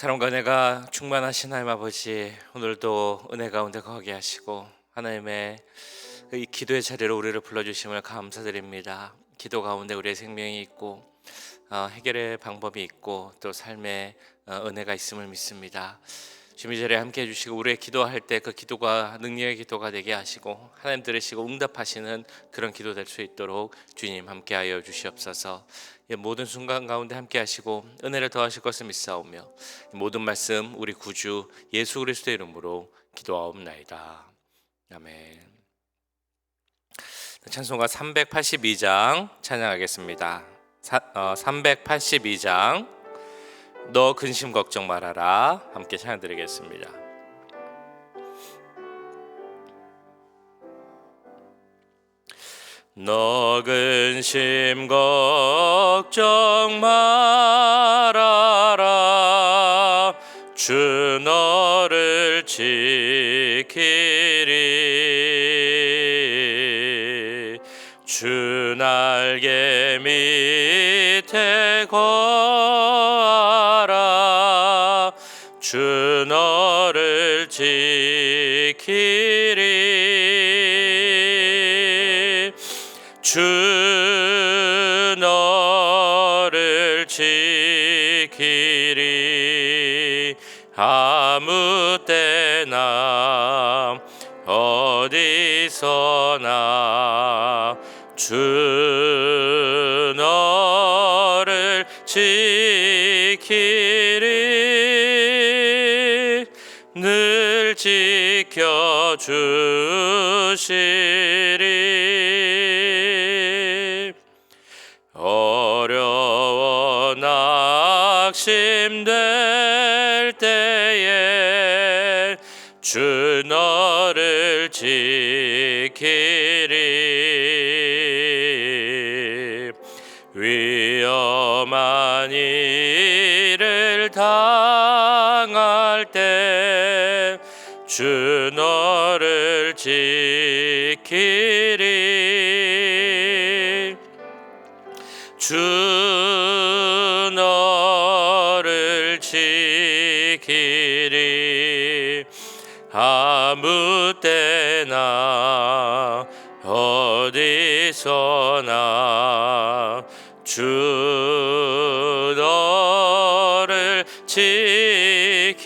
사랑과 은혜가 충만하신 하나님 아버지, 오늘도 은혜 가운데 거하게 하시고 하나님의 이 기도의 자리로 우리를 불러주심을 감사드립니다. 기도 가운데 우리의 생명이 있고 해결의 방법이 있고 또 삶의 은혜가 있음을 믿습니다. 주님, 이 자리에 함께 해주시고 우리의 기도할 때 그 기도가 능력의 기도가 되게 하시고 하나님 들으시고 응답하시는 그런 기도 될 수 있도록 주님 함께하여 주시옵소서. 모든 순간 가운데 함께 하시고 은혜를 더하실 것을 믿사오며 모든 말씀 우리 구주 예수 그리스도의 이름으로 기도하옵나이다. 아멘. 찬송가 382장 찬양하겠습니다. 382장 너 근심 걱정 말아라, 함께 찬양드리겠습니다. 너 근심 걱정 말아라, 주 너를 지키리. 주 날개 밑에 거하라, 주 너를 지키리. 주 너를 지키리. 아무 때나 어디서나 주 너를 지키리. 늘 지켜주시리. 어려워 낙심될 때에 주 너를 지키리. 위험한 일을 당할 때 주 너를 지키리. 주 너를 지키리. 아무 때나 어디서나 주 너를 지키리.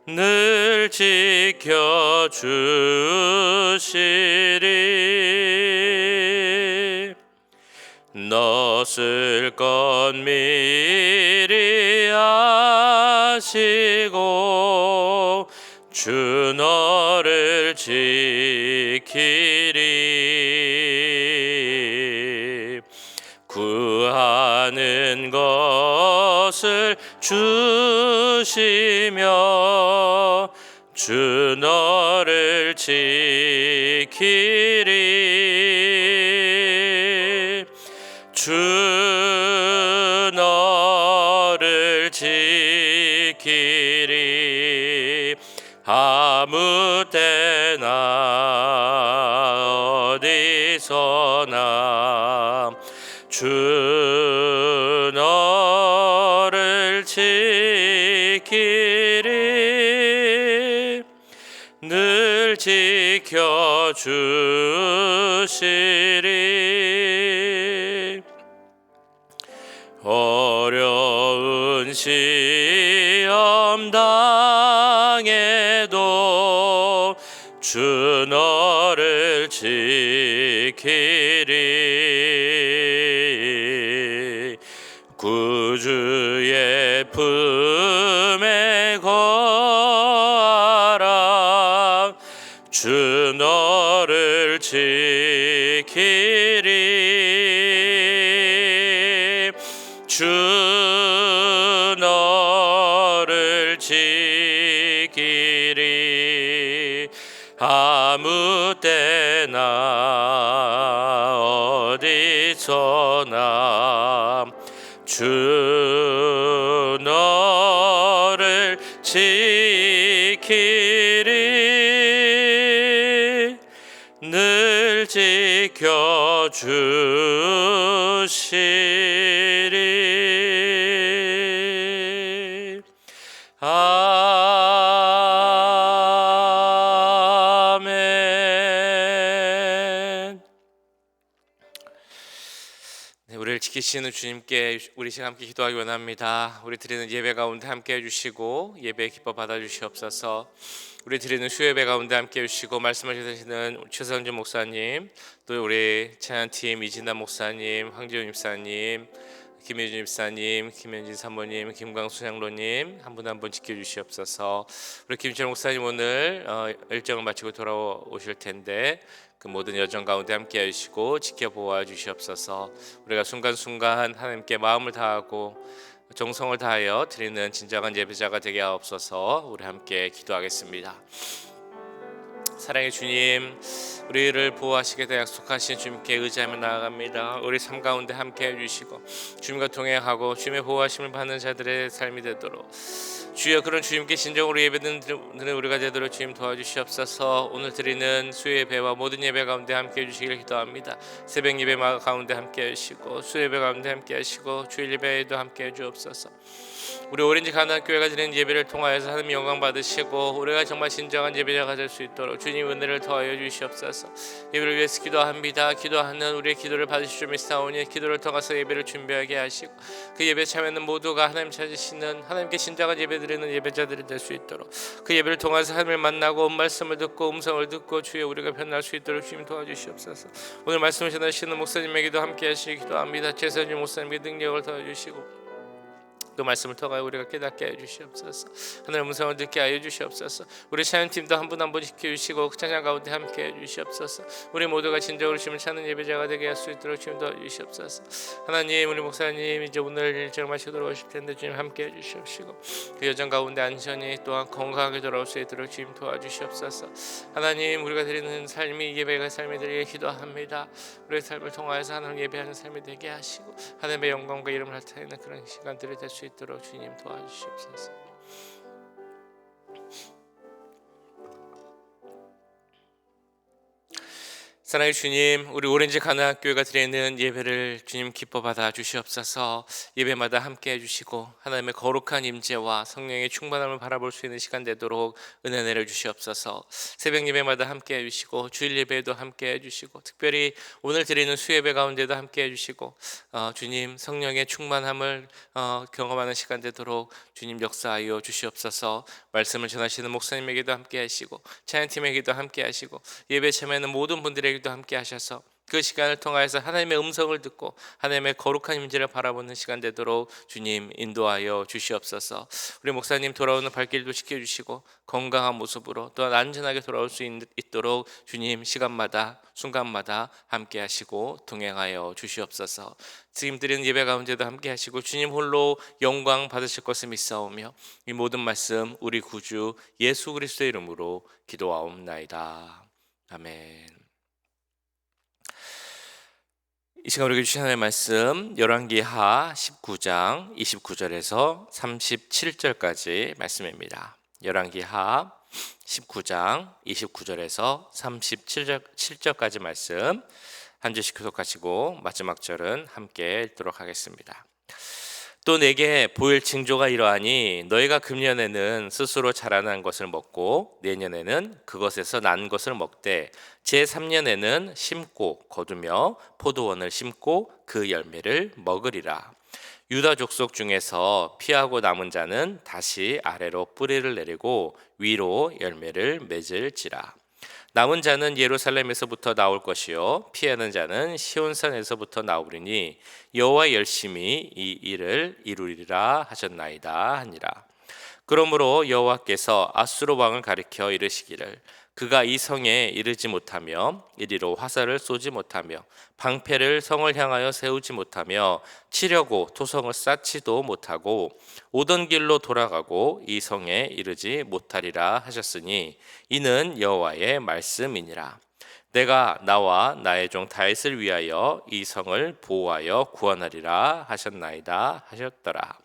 늘 지켜주시리. 너 쓸 것 미리 아시고 주 너를 지키리. 구하는 것을 주시며 주 너를 지키리. 주 너를 지키리. 아무 때나 어디서나 주 너를 지키리. 늘 지켜주시리. 어려운 시험 당해도 주 너를 지키리. 구주의 품에 거하라, 주 너를 지키리. 주 너를 지키리. 아무 때나 어디서나 주 너를 지키리. 늘 지켜주시리. 우리를 지키시는 주님께 우리 시간 함께 기도하기 원합니다. 우리 드리는 예배 가운데 함께 해주시고 예배 기뻐 받아주시옵소서. 우리 드리는 수예배 가운데 함께 해주시고 말씀을 주시는 최성준 목사님, 또 우리 찬양팀 이진남 목사님, 황지훈 집사님, 김혜준 집사님, 김현진 사모님, 김광수 장로님 한 분 한 분 지켜주시옵소서. 우리 김철 목사님 오늘 일정을 마치고 돌아오실 텐데 그 모든 여정 가운데 함께 해주시고 지켜보아 주시옵소서. 우리가 순간순간 하나님께 마음을 다하고 정성을 다하여 드리는 진정한 예배자가 되게 하옵소서. 우리 함께 기도하겠습니다. 사랑의 주님, 우리를 보호하시게 되 약속하신 주님께 의지하며 나아갑니다. 우리 삶 가운데 함께 해주시고 주님과 동행하고 주님의 보호하심을 받는 자들의 삶이 되도록 주여, 그런 주님께 진정으로 예배드리는 우리가 되도록 주님 도와주시옵소서. 오늘 드리는 수요 예배와 모든 예배 가운데 함께 해주시기를 기도합니다. 새벽 예배 가운데 함께 하시고 수요 예배 가운데 함께 하시고 주일 예배에도 함께 해주옵소서. 우리 오렌지 가나안교회가 드리는 예배를 통하여서 하나님 영광 받으시고 우리가 정말 진정한 예배자가 될 수 있도록 주님 은혜를 더하여 주시옵소서. 예배를 위해서 기도합니다. 기도하는 우리의 기도를 받으실 줄 믿사오니 기도를 통해서 예배를 준비하게 하시고 그 예배 참여하는 모두가 하나님 찾으시는 하나님께 진정한 예배 드리는 예배자들이 될 수 있도록 그 예배를 통해서 하나님을 만나고 온 말씀을 듣고 음성을 듣고 주여 우리가 변할 수 있도록 주님 도와주시옵소서. 오늘 말씀을 전하시는 목사님에게도 함께 하시기 기도합니다. 최선준 목사님께 능력을 더해주시고 또 말씀을 통하여 우리가 깨닫게 해주시옵소서. 하나님의 음성을 듣게 하여 주시옵소서. 우리 찬양팀도 한 분 한 분 지켜주시고 찬양 가운데 함께 해주시옵소서. 우리 모두가 진정으로 주님을 찾는 예배자가 되게 할 수 있도록 주님 도와주시옵소서. 하나님, 우리 목사님 이제 오늘 일정 마치고 돌아오실 텐데 주님 함께 해주시옵시고 그 여정 가운데 안전히 또한 건강하게 돌아올 수 있도록 주님 도와주시옵소서. 하나님, 우리가 드리는 삶이 예배가 삶이 되게 기도합니다. 우리의 삶을 통하여서 하나님 예배하는 삶이 되게 하시고 하나님의 영광과 이름을 나타내는 그런 시간들이 될 수 있도록 주님 도와주시옵소서. 사랑의 주님, 우리 오렌지 가나안교회가 드리는 예배를 주님 기뻐 받아 주시옵소서. 예배마다 함께 해주시고 하나님의 거룩한 임재와 성령의 충만함을 바라볼 수 있는 시간 되도록 은혜 내려 주시옵소서. 새벽 예배마다 함께 해주시고 주일 예배에도 함께 해주시고 특별히 오늘 드리는 수예배 가운데도 함께 해주시고 주님 성령의 충만함을 경험하는 시간 되도록 주님 역사하여 주시옵소서. 말씀을 전하시는 목사님에게도 함께 하시고 찬양팀에게도 함께 하시고 예배 참여하는 모든 분들에게 도 함께 하셔서 그 시간을 통하여서 하나님의 음성을 듣고 하나님의 거룩한 임재를 바라보는 시간 되도록 주님 인도하여 주시옵소서. 우리 목사님 돌아오는 발길도 지켜주시고 건강한 모습으로 또한 안전하게 돌아올 수 있도록 주님 시간마다 순간마다 함께 하시고 동행하여 주시옵소서. 지금 드리는 예배 가운데도 함께 하시고 주님 홀로 영광 받으실 것을 믿사오며 이 모든 말씀 우리 구주 예수 그리스도의 이름으로 기도하옵나이다. 아멘. 이 시간 우리에게 주신 하나님의 말씀 열왕기하 19장 29절에서 37절까지 말씀입니다. 열왕기하 19장 29절에서 37절까지 말씀 한 절씩 교독하시고 마지막 절은 함께 읽도록 하겠습니다. 또 내게 보일 징조가 이러하니 너희가 금년에는 스스로 자라난 것을 먹고 내년에는 그것에서 난 것을 먹되 제3년에는 심고 거두며 포도원을 심고 그 열매를 먹으리라. 유다 족속 중에서 피하고 남은 자는 다시 아래로 뿌리를 내리고 위로 열매를 맺을지라. 남은 자는 예루살렘에서부터 나올 것이요 피하는 자는 시온산에서부터 나오리니 여호와 열심히 이 일을 이루리라 하셨나이다 하니라. 그러므로 여호와께서 아수르 왕을 가리켜 이르시기를 그가 이 성에 이르지 못하며 이리로 화살을 쏘지 못하며 방패를 성을 향하여 세우지 못하며 치려고 토성을 쌓지도 못하고 오던 길로 돌아가고 이 성에 이르지 못하리라 하셨으니 이는 여호와의 말씀이니라. 내가 나와 나의 종 다윗을 위하여 이 성을 보호하여 구원하리라 하셨나이다 하셨더라.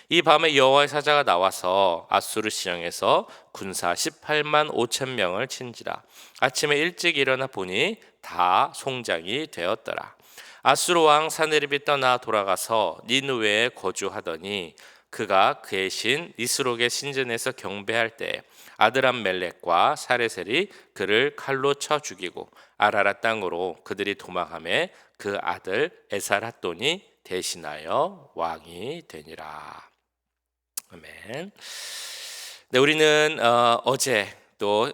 이 밤에 여호와의 사자가 나와서 아수르 시장에서 군사 18만 5천 명을 친지라. 아침에 일찍 일어나 보니 다 송장이 되었더라. 아수르 왕 사네립이 떠나 돌아가서 니느웨에 거주하더니 그가 그의 신 니스록의 신전에서 경배할 때 아드람멜렉과 사레셀이 그를 칼로 쳐 죽이고 아라라 땅으로 그들이 도망하매 그 아들 에살핫돈이 대신하여 왕이 되니라. 아멘. 네, 우리는 어제 또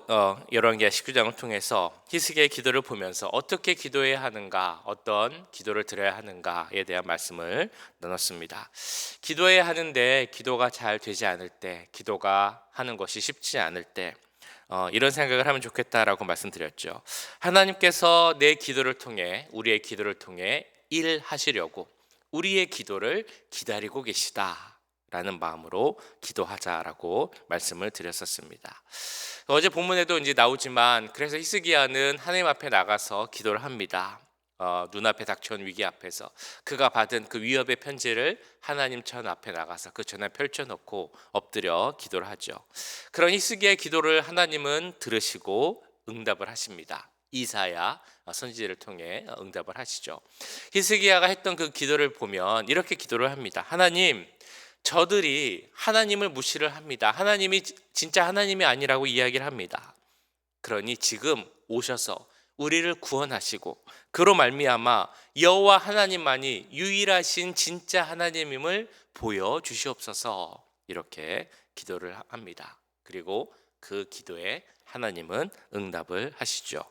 열왕기하 19장을 통해서 히스기야의 기도를 보면서 어떻게 기도해야 하는가, 어떤 기도를 드려야 하는가에 대한 말씀을 나눴습니다. 기도해야 하는데 기도가 잘 되지 않을 때, 기도가 하는 것이 쉽지 않을 때 이런 생각을 하면 좋겠다라고 말씀드렸죠. 하나님께서 내 기도를 통해, 우리의 기도를 통해 일하시려고 우리의 기도를 기다리고 계시다 라는 마음으로 기도하자라고 말씀을 드렸었습니다. 어제 본문에도 이제 나오지만, 그래서 히스기야는 하나님 앞에 나가서 기도를 합니다. 눈앞에 닥쳐온 위기 앞에서 그가 받은 그 위협의 편지를 하나님 전 앞에 나가서 그 전에 펼쳐놓고 엎드려 기도를 하죠. 그런 히스기야의 기도를 하나님은 들으시고 응답을 하십니다. 이사야 선지자를 통해 응답을 하시죠. 히스기야가 했던 그 기도를 보면 이렇게 기도를 합니다. 하나님, 저들이 하나님을 무시를 합니다. 하나님이 진짜 하나님이 아니라고 이야기를 합니다. 그러니 지금 오셔서 우리를 구원하시고 그로 말미암아 여호와 하나님만이 유일하신 진짜 하나님임을 보여주시옵소서, 이렇게 기도를 합니다. 그리고 그 기도에 하나님은 응답을 하시죠.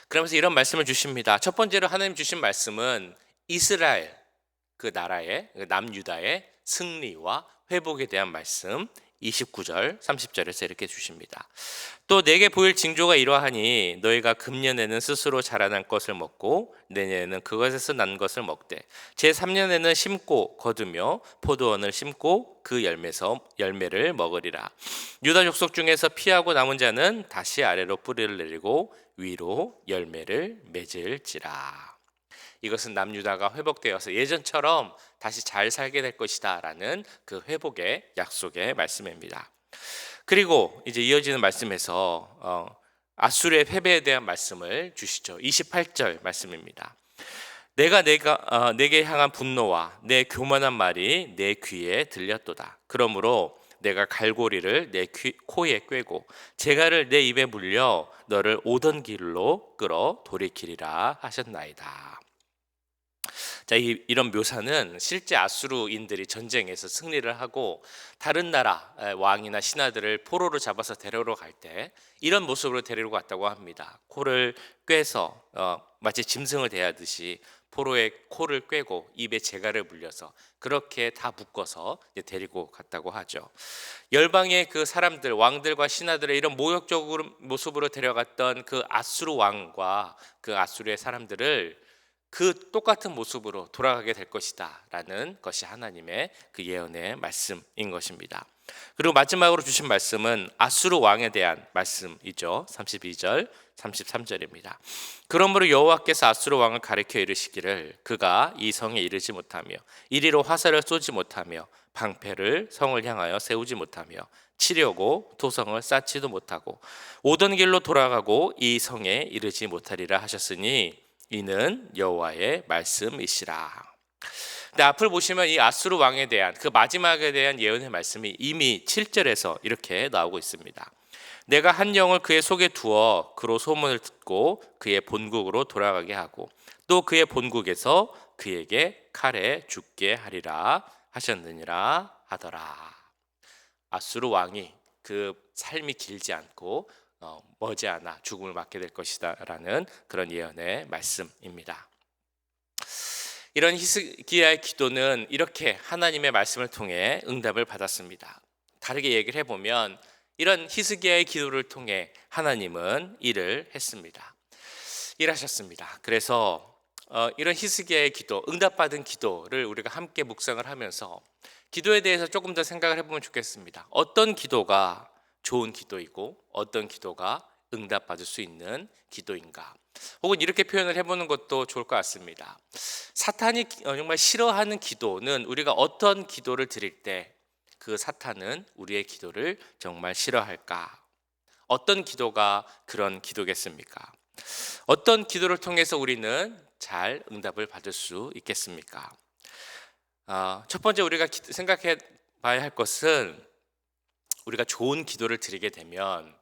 그러면서 이런 말씀을 주십니다. 첫 번째로 하나님 주신 말씀은 이스라엘, 그 나라의, 남유다의 승리와 회복에 대한 말씀, 29절 30절에서 이렇게 주십니다. 또 내게 보일 징조가 이러하니 너희가 금년에는 스스로 자라난 것을 먹고 내년에는 그것에서 난 것을 먹되 제3년에는 심고 거두며 포도원을 심고 그 열매를 먹으리라. 유다 족속 중에서 피하고 남은 자는 다시 아래로 뿌리를 내리고 위로 열매를 맺을지라. 이것은 남유다가 회복되어서 예전처럼 다시 잘 살게 될 것이다 라는 그 회복의 약속의 말씀입니다. 그리고 이제 이어지는 말씀에서 아수르의 패배에 대한 말씀을 주시죠. 28절 말씀입니다. 내게 향한 분노와 내 교만한 말이 내 귀에 들렸도다. 그러므로 내가 갈고리를 내 코에 꿰고 재갈을 내 입에 물려 너를 오던 길로 끌어 돌이키리라 하셨나이다. 자, 이런 묘사는 실제 아수르인들이 전쟁에서 승리를 하고 다른 나라 왕이나 신하들을 포로로 잡아서 데려러 갈 때 이런 모습으로 데리러 갔다고 합니다. 코를 꿰서 마치 짐승을 대하듯이 포로의 코를 꿰고 입에 재갈을 물려서 그렇게 다 묶어서 데리고 갔다고 하죠. 열방의 그 사람들, 왕들과 신하들의 이런 모욕적으로 모습으로 데려갔던 그 아수르 왕과 그 아수르의 사람들을 그 똑같은 모습으로 돌아가게 될 것이다 라는 것이 하나님의 그 예언의 말씀인 것입니다. 그리고 마지막으로 주신 말씀은 아수르 왕에 대한 말씀이죠. 32절 33절입니다. 그러므로 여호와께서 아수르 왕을 가리켜 이르시기를 그가 이 성에 이르지 못하며 이리로 화살을 쏘지 못하며 방패를 성을 향하여 세우지 못하며 치려고 도성을 쌓지도 못하고 오던 길로 돌아가고 이 성에 이르지 못하리라 하셨으니 이는 여호와의 말씀이시라. 근데 앞을 보시면 이 아수르 왕에 대한 그 마지막에 대한 예언의 말씀이 이미 7절에서 이렇게 나오고 있습니다. 내가 한 영을 그의 속에 두어 그로 소문을 듣고 그의 본국으로 돌아가게 하고 또 그의 본국에서 그에게 칼에 죽게 하리라 하셨느니라 하더라. 아수르 왕이 그 삶이 길지 않고 머지않아 죽음을 맞게 될 것이다 라는 그런 예언의 말씀입니다. 이런 히스기야의 기도는 이렇게 하나님의 말씀을 통해 응답을 받았습니다. 다르게 얘기를 해보면 이런 히스기야의 기도를 통해 하나님은 일을 했습니다. 일하셨습니다. 그래서 이런 히스기야의 기도, 응답받은 기도를 우리가 함께 묵상을 하면서 기도에 대해서 조금 더 생각을 해보면 좋겠습니다. 어떤 기도가 좋은 기도이고 어떤 기도가 응답받을 수 있는 기도인가? 혹은 이렇게 표현을 해보는 것도 좋을 것 같습니다. 사탄이 정말 싫어하는 기도는 우리가 어떤 기도를 드릴 때 그 사탄은 우리의 기도를 정말 싫어할까? 어떤 기도가 그런 기도겠습니까? 어떤 기도를 통해서 우리는 잘 응답을 받을 수 있겠습니까? 첫 번째 우리가 생각해 봐야 할 것은 우리가 좋은 기도를 드리게 되면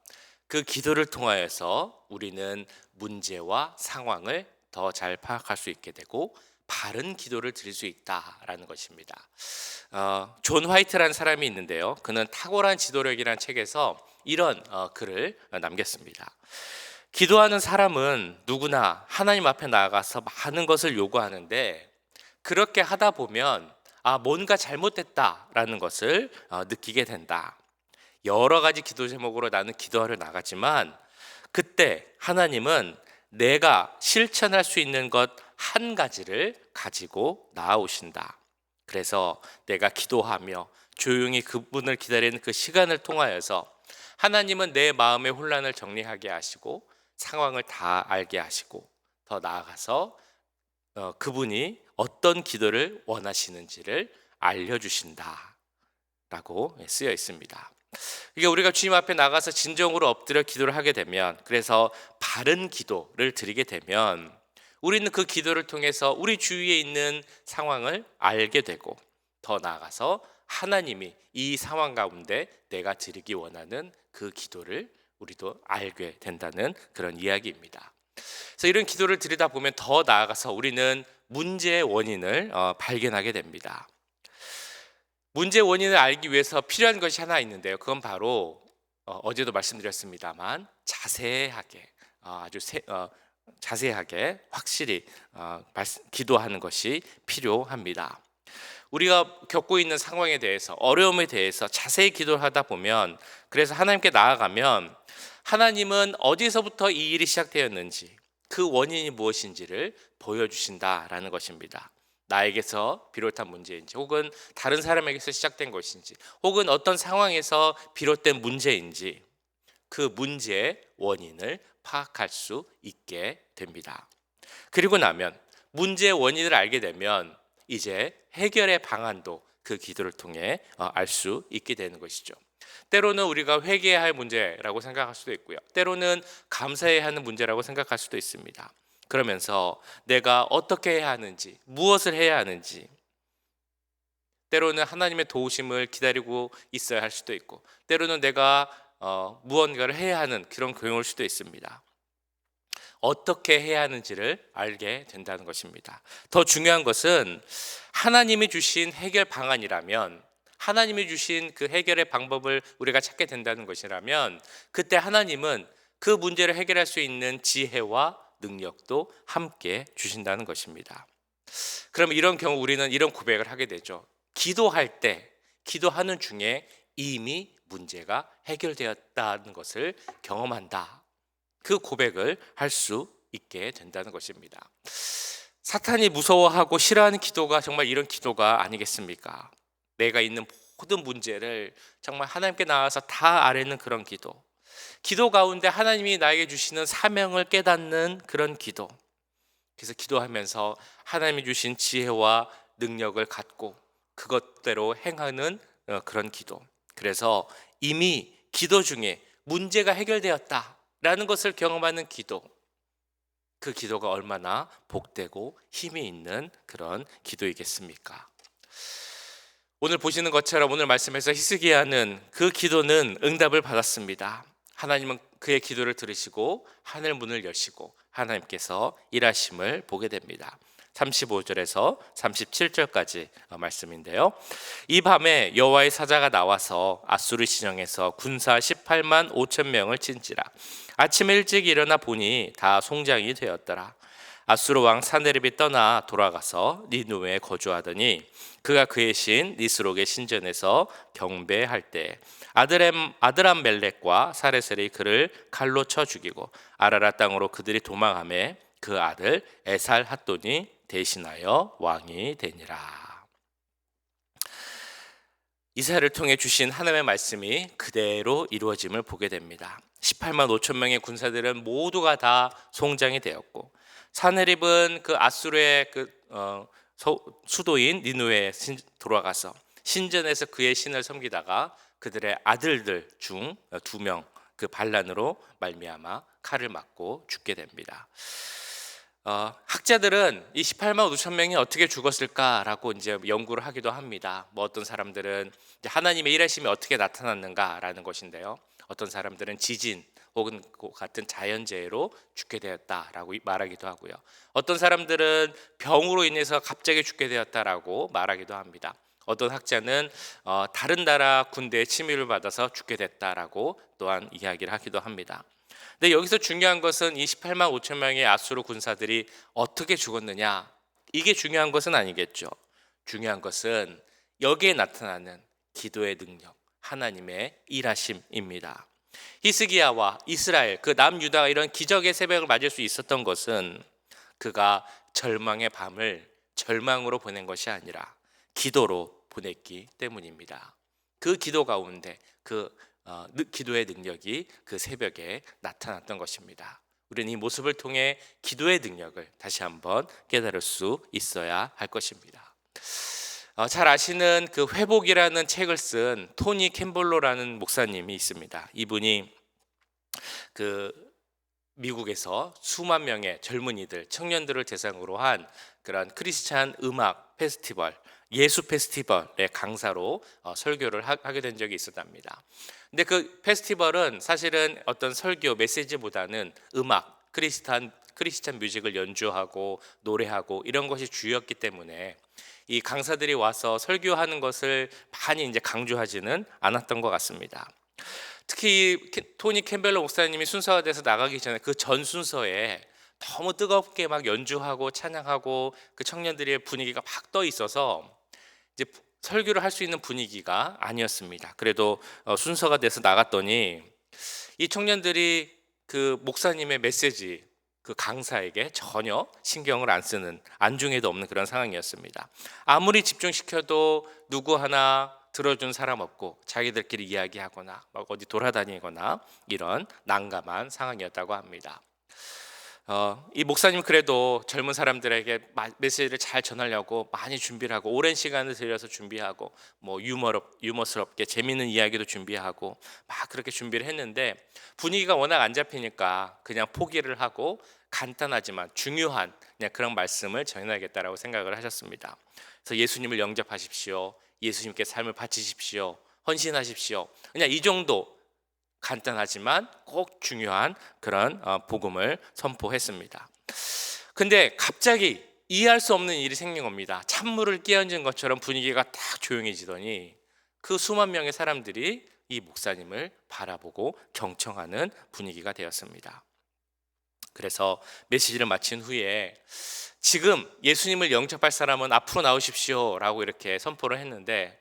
그 기도를 통하여서 우리는 문제와 상황을 더 잘 파악할 수 있게 되고 바른 기도를 드릴 수 있다라는 것입니다. 존 화이트라는 사람이 있는데요. 그는 탁월한 지도력이라는 책에서 이런 글을 남겼습니다. 기도하는 사람은 누구나 하나님 앞에 나아가서 많은 것을 요구하는데 그렇게 하다 보면 뭔가 잘못됐다라는 것을 느끼게 된다. 여러 가지 기도 제목으로 나는 기도하러 나가지만 그때 하나님은 내가 실천할 수 있는 것 한 가지를 가지고 나아오신다. 그래서 내가 기도하며 조용히 그분을 기다리는 그 시간을 통하여서 하나님은 내 마음의 혼란을 정리하게 하시고 상황을 다 알게 하시고 더 나아가서 그분이 어떤 기도를 원하시는지를 알려주신다 라고 쓰여 있습니다. 이게 우리가 주님 앞에 나가서 진정으로 엎드려 기도를 하게 되면, 그래서 바른 기도를 드리게 되면 우리는 그 기도를 통해서 우리 주위에 있는 상황을 알게 되고 더 나아가서 하나님이 이 상황 가운데 내가 드리기 원하는 그 기도를 우리도 알게 된다는 그런 이야기입니다. 그래서 이런 기도를 드리다 보면 더 나아가서 우리는 문제의 원인을 발견하게 됩니다. 문제의 원인을 알기 위해서 필요한 것이 하나 있는데요. 그건 바로 어제도 말씀드렸습니다만 자세하게 자세하게 확실히 기도하는 것이 필요합니다. 우리가 겪고 있는 상황에 대해서, 어려움에 대해서 자세히 기도를 하다 보면, 그래서 하나님께 나아가면 하나님은 어디서부터 이 일이 시작되었는지, 그 원인이 무엇인지를 보여주신다라는 것입니다. 나에게서 비롯한 문제인지, 혹은 다른 사람에게서 시작된 것인지, 혹은 어떤 상황에서 비롯된 문제인지 그 문제의 원인을 파악할 수 있게 됩니다. 그리고 나면 문제의 원인을 알게 되면 이제 해결의 방안도 그 기도를 통해 알 수 있게 되는 것이죠. 때로는 우리가 회개해야 할 문제라고 생각할 수도 있고요. 때로는 감사해야 하는 문제라고 생각할 수도 있습니다. 그러면서 내가 어떻게 해야 하는지, 무엇을 해야 하는지, 때로는 하나님의 도우심을 기다리고 있어야 할 수도 있고, 때로는 내가 무언가를 해야 하는 그런 경우일 수도 있습니다. 어떻게 해야 하는지를 알게 된다는 것입니다. 더 중요한 것은 하나님이 주신 해결 방안이라면, 하나님이 주신 그 해결의 방법을 우리가 찾게 된다는 것이라면, 그때 하나님은 그 문제를 해결할 수 있는 지혜와 능력도 함께 주신다는 것입니다. 그럼 이런 경우 우리는 이런 고백을 하게 되죠. 기도할 때, 기도하는 중에 이미 문제가 해결되었다는 것을 경험한다. 그 고백을 할 수 있게 된다는 것입니다. 사탄이 무서워하고 싫어하는 기도가 정말 이런 기도가 아니겠습니까? 내가 있는 모든 문제를 정말 하나님께 나와서 다 아뢰는 그런 기도. 기도 가운데 하나님이 나에게 주시는 사명을 깨닫는 그런 기도. 그래서 기도하면서 하나님이 주신 지혜와 능력을 갖고 그것대로 행하는 그런 기도. 그래서 이미 기도 중에 문제가 해결되었다라는 것을 경험하는 기도. 그 기도가 얼마나 복되고 힘이 있는 그런 기도이겠습니까? 오늘 보시는 것처럼 오늘 말씀에서 히스기야는 그 기도는 응답을 받았습니다. 하나님은 그의 기도를 들으시고 하늘 문을 여시고 하나님께서 일하심을 보게 됩니다. 35절에서 37절까지 말씀인데요. 이 밤에 여호와의 사자가 나와서 아수르 진영에서 군사 18만 5천 명을 친지라. 아침에 일찍 일어나 보니 다 송장이 되었더라. 아수르 왕 사네립이 떠나 돌아가서 니누에 거주하더니 그가 그의 신 니스록의 신전에서 경배할 때 아드람멜렉과 사레셀이 그를 칼로 쳐 죽이고 아라랏 땅으로 그들이 도망하매 그 아들 에살 핫돈이 대신하여 왕이 되니라. 이사야를 통해 주신 하나님의 말씀이 그대로 이루어짐을 보게 됩니다. 18만 5천 명의 군사들은 모두가 다 송장이 되었고, 사네립은 그 아수르의 수도인 니누에 돌아가서 신전에서 그의 신을 섬기다가 그들의 아들들 중 2명 그 반란으로 말미암아 칼을 맞고 죽게 됩니다. 학자들은 이 18만 5천 명이 어떻게 죽었을까라고 이제 연구를 하기도 합니다. 뭐 어떤 사람들은 이제 하나님의 일하심이 어떻게 나타났는가라는 것인데요. 어떤 사람들은 지진 혹은 그 같은 자연재해로 죽게 되었다라고 말하기도 하고요. 어떤 사람들은 병으로 인해서 갑자기 죽게 되었다라고 말하기도 합니다. 어떤 학자는 다른 나라 군대의 침입을 받아서 죽게 됐다라고 또한 이야기를 하기도 합니다. 근데 여기서 중요한 것은 이 18만 5천 명의 아수르 군사들이 어떻게 죽었느냐, 이게 중요한 것은 아니겠죠. 중요한 것은 여기에 나타나는 기도의 능력, 하나님의 일하심입니다. 히스기야와 이스라엘, 그 남유다가 이런 기적의 새벽을 맞을 수 있었던 것은 그가 절망의 밤을 절망으로 보낸 것이 아니라 기도로 보냈기 때문입니다. 그 기도 가운데 기도의 능력이 그 새벽에 나타났던 것입니다. 우리는 이 모습을 통해 기도의 능력을 다시 한번 깨달을 수 있어야 할 것입니다. 잘 아시는 그 회복이라는 책을 쓴 토니 캠볼로라는 목사님이 있습니다. 이분이 그 미국에서 수만 명의 젊은이들, 청년들을 대상으로 한 그런 크리스찬 음악 페스티벌, 예수 페스티벌의 강사로 설교를 하게 된 적이 있었답니다. 근데 그 페스티벌은 사실은 어떤 설교 메시지보다는 음악, 크리스찬 뮤직을 연주하고 노래하고 이런 것이 주였기 때문에 이 강사들이 와서 설교하는 것을 많이 이제 강조하지는 않았던 것 같습니다. 특히 토니 캠벨러 목사님이 순서가 돼서 나가기 전에 그 전 순서에 너무 뜨겁게 막 연주하고 찬양하고 그 청년들의 분위기가 막 떠 있어서 이제 설교를 할 수 있는 분위기가 아니었습니다. 그래도 순서가 돼서 나갔더니 이 청년들이 그 목사님의 메시지, 그 강사에게 전혀 신경을 안 쓰는, 안중에도 없는 그런 상황이었습니다. 아무리 집중시켜도 누구 하나 들어준 사람 없고 자기들끼리 이야기하거나 막 어디 돌아다니거나 이런 난감한 상황이었다고 합니다. 이 목사님 그래도 젊은 사람들에게 메시지를 잘 전하려고 많이 준비를 하고 오랜 시간을 들여서 준비하고 뭐 유머스럽게 재미있는 이야기도 준비하고 막 그렇게 준비를 했는데 분위기가 워낙 안 잡히니까 그냥 포기를 하고 간단하지만 중요한 그냥 그런 말씀을 전해야겠다라고 생각을 하셨습니다. 그래서 예수님을 영접하십시오. 예수님께 삶을 바치십시오. 헌신하십시오. 그냥 이 정도 간단하지만 꼭 중요한 그런 복음을 선포했습니다. 근데 갑자기 이해할 수 없는 일이 생긴 겁니다. 찬물을 끼얹은 것처럼 분위기가 딱 조용해지더니 그 수만 명의 사람들이 이 목사님을 바라보고 경청하는 분위기가 되었습니다. 그래서 메시지를 마친 후에 지금 예수님을 영접할 사람은 앞으로 나오십시오 라고 이렇게 선포를 했는데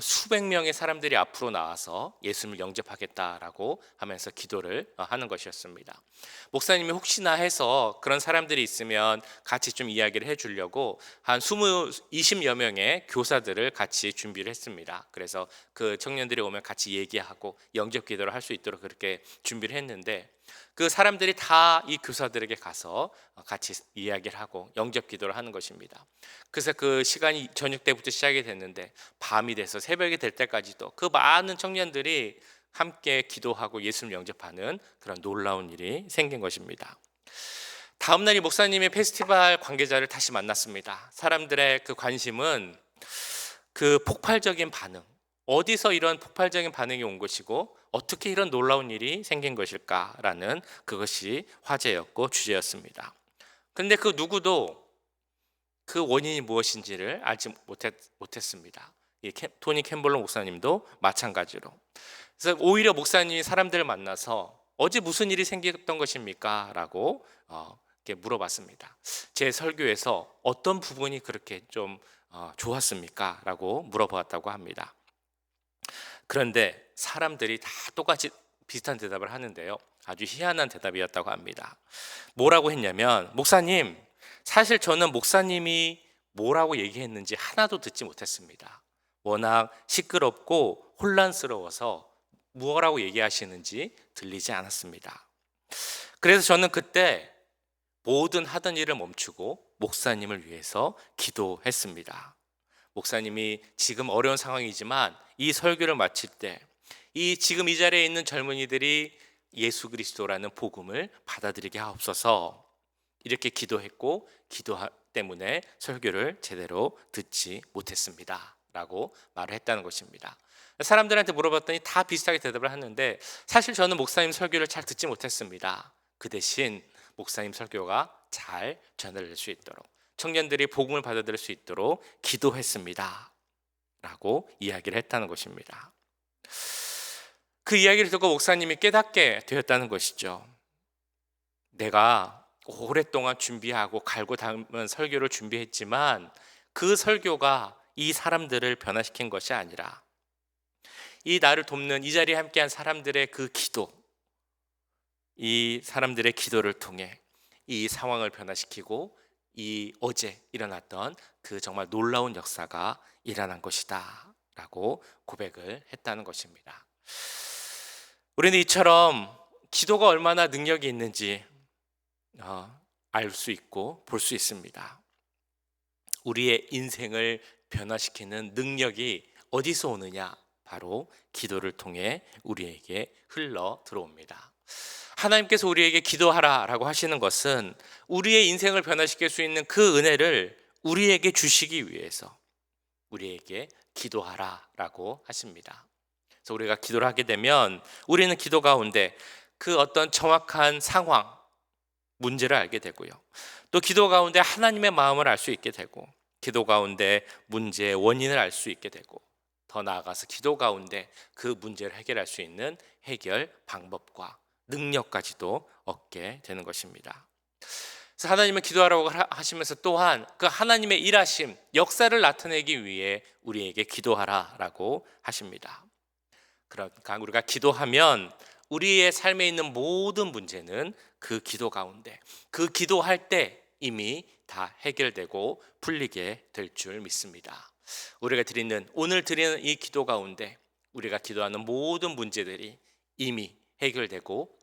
수백 명의 사람들이 앞으로 나와서 예수님을 영접하겠다라고 하면서 기도를 하는 것이었습니다. 목사님이 혹시나 해서 그런 사람들이 있으면 같이 좀 이야기를 해주려고 한 20여 명의 교사들을 같이 준비를 했습니다. 그래서 그 청년들이 오면 같이 얘기하고 영접 기도를 할 수 있도록 그렇게 준비를 했는데 그 사람들이 다 이 교사들에게 가서 같이 이야기를 하고 영접 기도를 하는 것입니다. 그래서 그 시간이 저녁 때부터 시작이 됐는데 밤이 돼서 새벽이 될 때까지도 그 많은 청년들이 함께 기도하고 예수를 영접하는 그런 놀라운 일이 생긴 것입니다. 다음 날 이 목사님이 페스티벌 관계자를 다시 만났습니다. 사람들의 그 관심은 그 폭발적인 반응, 어디서 이런 폭발적인 반응이 온 것이고 어떻게 이런 놀라운 일이 생긴 것일까라는 그것이 화제였고 주제였습니다. 그런데 그 누구도 그 원인이 무엇인지를 알지 못했습니다. 토니 캠벌러 목사님도 마찬가지로. 그래서 오히려 목사님이 사람들을 만나서 어제 무슨 일이 생겼던 것입니까? 라고 이렇게 물어봤습니다. 제 설교에서 어떤 부분이 그렇게 좀 좋았습니까? 라고 물어보았다고 합니다. 그런데 사람들이 다 똑같이 비슷한 대답을 하는데요. 아주 희한한 대답이었다고 합니다. 뭐라고 했냐면, 목사님, 사실 저는 목사님이 뭐라고 얘기했는지 하나도 듣지 못했습니다. 워낙 시끄럽고 혼란스러워서 뭐라고 얘기하시는지 들리지 않았습니다. 그래서 저는 그때 모든 하던 일을 멈추고 목사님을 위해서 기도했습니다. 목사님이 지금 어려운 상황이지만 이 설교를 마칠 때 지금 이 자리에 있는 젊은이들이 예수 그리스도라는 복음을 받아들이게 하옵소서. 이렇게 기도했고 기도 때문에 설교를 제대로 듣지 못했습니다 라고 말을 했다는 것입니다. 사람들한테 물어봤더니 다 비슷하게 대답을 하는데, 사실 저는 목사님 설교를 잘 듣지 못했습니다. 그 대신 목사님 설교가 잘 전달될 수 있도록, 청년들이 복음을 받아들일 수 있도록 기도했습니다 라고 이야기를 했다는 것입니다. 그 이야기를 듣고 목사님이 깨닫게 되었다는 것이죠. 내가 오랫동안 준비하고 갈고 닦은 설교를 준비했지만 그 설교가 이 사람들을 변화시킨 것이 아니라 이 나를 돕는 이 자리에 함께한 사람들의 그 기도, 이 사람들의 기도를 통해 이 상황을 변화시키고 이 어제 일어났던 그 정말 놀라운 역사가 일어난 것이다 라고 고백을 했다는 것입니다. 우리는 이처럼 기도가 얼마나 능력이 있는지 알 수 있고 볼 수 있습니다. 우리의 인생을 변화시키는 능력이 어디서 오느냐? 바로 기도를 통해 우리에게 흘러 들어옵니다. 하나님께서 우리에게 기도하라라고 하시는 것은 우리의 인생을 변화시킬 수 있는 그 은혜를 우리에게 주시기 위해서 우리에게 기도하라라고 하십니다. 그래서 우리가 기도를 하게 되면 우리는 기도 가운데 그 어떤 정확한 상황, 문제를 알게 되고요. 또 기도 가운데 하나님의 마음을 알 수 있게 되고, 기도 가운데 문제의 원인을 알 수 있게 되고, 더 나아가서 기도 가운데 그 문제를 해결할 수 있는 해결 방법과 능력까지도 얻게 되는 것입니다. 그래서 하나님은 기도하라고 하시면서 또한 그 하나님의 일하심, 역사를 나타내기 위해 우리에게 기도하라라고 하십니다. 그러니까 우리가 기도하면 우리의 삶에 있는 모든 문제는 그 기도 가운데, 그 기도할 때 이미 다 해결되고 풀리게 될 줄 믿습니다. 우리가 오늘 드리는 이 기도 가운데 우리가 기도하는 모든 문제들이 이미 해결되고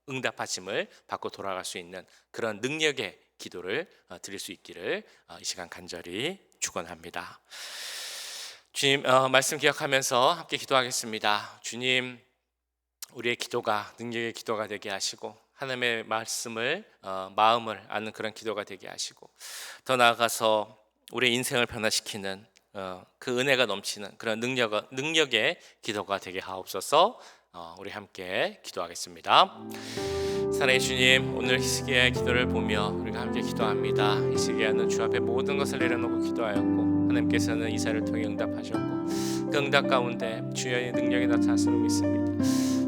응답하심을 받고 돌아갈 수 있는 그런 능력의 기도를 드릴 수 있기를 이 시간 간절히 축원합니다. 주님, 말씀 기억하면서 함께 기도하겠습니다. 주님, 우리의 기도가 능력의 기도가 되게 하시고 하나님의 말씀을 마음을 아는 그런 기도가 되게 하시고, 더 나아가서 우리의 인생을 변화시키는 그 은혜가 넘치는 그런 능력의 기도가 되게 하옵소서. 우리 함께 기도하겠습니다. 사랑의 주님, 오늘 히스기야의 기도를 보며 우리가 함께 기도합니다. 히스기야는 주 앞에 모든 것을 내려놓고 기도하였고 하나님께서는 이사를 통해 응답하셨고 그 응답 가운데 주의 능력이 나타났음을 믿습니다.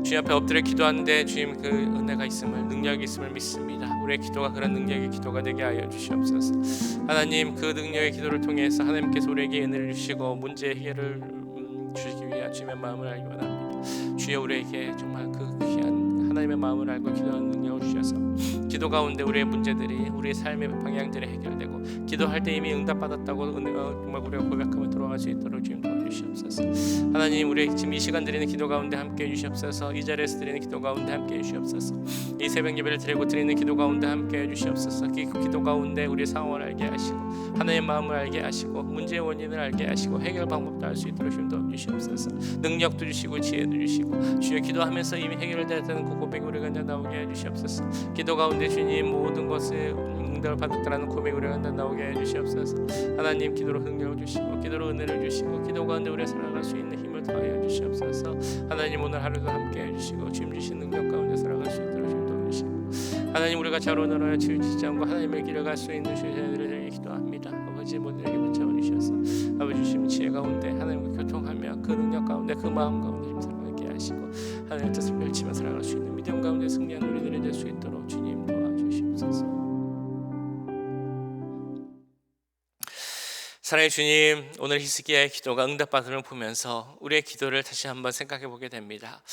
주님 앞에 엎드려 기도하는데 주님 그 은혜가 있음을, 능력이 있음을 믿습니다. 우리의 기도가 그런 능력의 기도가 되게 하여 주시옵소서. 하나님, 그 능력의 기도를 통해서 하나님께서 우리에게 은혜를 주시고 문제 해결을 주시기 위한 주님의 마음을 알기 원합니다. 주여, 우리에게 정말 그 귀한 하나님의 마음을 알고 기도하는 능력을 주셔서 기도 가운데 우리의 문제들이, 우리의 삶의 방향들이 해결되고 기도할 때 이미 응답받았다고 정말 우리가 고백하며 돌아갈 수 있도록 주님 도와주시옵소서. 하나님, 우리 지금 이 시간 드리는 기도 가운데 함께 해주시옵소서. 이 자리에서 드리는 기도 가운데 함께 해주시옵소서. 이 새벽 예배를 드리는 기도 가운데 함께 해주시옵소서. 그 기도 가운데 우리의 상황을 알게 하시고 하나님의 마음을 알게 하시고 문제의 원인을 알게 하시고 해결 방법도 알 수 있도록 주님 도와주시옵소서. 능력도 주시고 지혜도 주시고 주여, 기도하면서 이미 해결되었다는 그 고백이 우리가 나오게 해주시옵소서. 기도 가운데 주님 모든 것을 응답을 받았다는 고백이 우리가 나오게 해주시옵소서. 하나님, 기도로 능력을 주시고 기도로 은혜를 주시고 기도 가운데 우리가 살아갈 수 있는 힘을 더하여 주시옵소서. 하나님, 오늘 하루도 함께 해주시고 주님 주신 능력 가운데 살아갈 수 있도록 주님 도와주시고, 하나님, 우리가 자로 늘어야 치우치지 않고 하나님의 길을 갈 수 있는 주님들에게 기도합니다. 아버지, 모두에게 붙잡아 주셔서 아버지 주신 지혜 가운데 하나님과 교통하며 그 능력 가운데 그 마음 가운데 주님 살아가게 하시고 하나님의 뜻을 펼치며 살아갈 수 있는 믿음 가운데 승리하는 우리들이 될 수 있도록 주님 도와주시옵소서. 사랑의 주님, 오늘 히스기야의 기도가 응답받음을 보면서 우리의 기도를 다시 한번 생각해 보게 됩니다.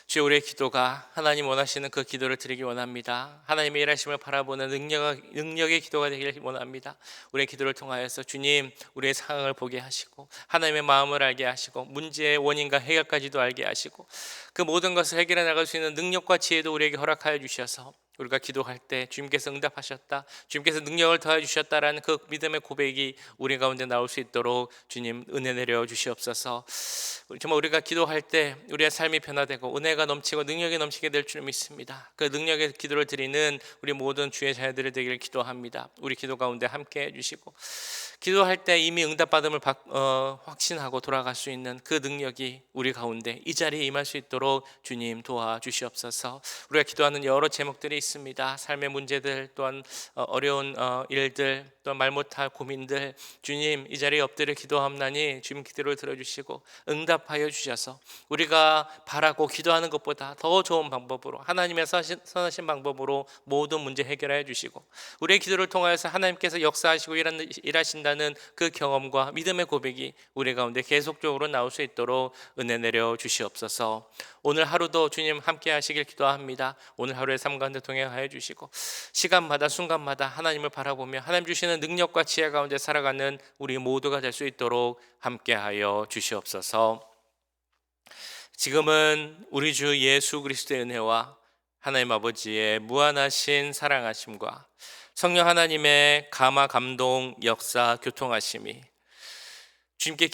주여, 우리의 기도가 하나님 원하시는 그 기도를 드리기 원합니다. 하나님의 일하심을 바라보는 능력의 기도가 되기를 원합니다. 우리의 기도를 통하여서 주님, 우리의 상황을 보게 하시고 하나님의 마음을 알게 하시고 문제의 원인과 해결까지도 알게 하시고 그 모든 것을 해결해 나갈 수 있는 능력과 지혜도 우리에게 허락하여 주셔서 우리가 기도할 때 주님께서 응답하셨다, 주님께서 능력을 더해 주셨다라는 그 믿음의 고백이 우리 가운데 나올 수 있도록 주님 은혜 내려 주시옵소서. 정말 우리가 기도할 때 우리의 삶이 변화되고 은혜가 넘치고 능력이 넘치게 될 줄 믿습니다. 그 능력의 기도를 드리는 우리 모든 주의 자녀들이 되기를 기도합니다. 우리 기도 가운데 함께 해주시고, 기도할 때 이미 응답받음을 확신하고 돌아갈 수 있는 그 능력이 우리 가운데 이 자리에 임할 수 있도록 주님 도와주시옵소서. 우리가 기도하는 여러 제목들이 있습니다. 삶의 문제들, 또한 어려운 일들, 또 말 못할 고민들, 주님 이 자리에 엎드려 기도함나니 주님 기도를 들어주시고 응답하여 주셔서 우리가 바라고 기도하는 것보다 더 좋은 방법으로, 하나님의 선하신 방법으로 모든 문제 해결하여 주시고, 우리의 기도를 통하여서 하나님께서 역사하시고 일하신다는 그 경험과 믿음의 고백이 우리 가운데 계속적으로 나올 수 있도록 은혜 내려 주시옵소서. 오늘 하루도 주님 함께 하시길 기도합니다. 오늘 하루의 삶 가운데 동행하여 주시고, 시간마다 순간마다 하나님을 바라보며 하나님 주시는 능력과 지혜 가운데 살아가는 우리 모두가 될 수 있도록 함께하여 주시옵소서. 지금은 우리 주 예수 그리스도의 은혜와 하나님 아버지의 무한하신 사랑하심과 성령 하나님의 감화 감동 역사 교통하심이 주님께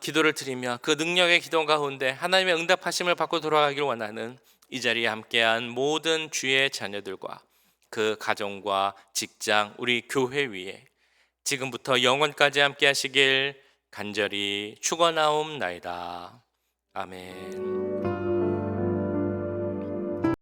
기도를 드리며 그 능력의 기도 가운데 하나님의 응답하심을 받고 돌아가길 원하는 이 자리에 함께한 모든 주의 자녀들과 그 가정과 직장, 우리 교회 위에 지금부터 영원까지 함께 하시길 간절히 축원하옵나이다. 아멘.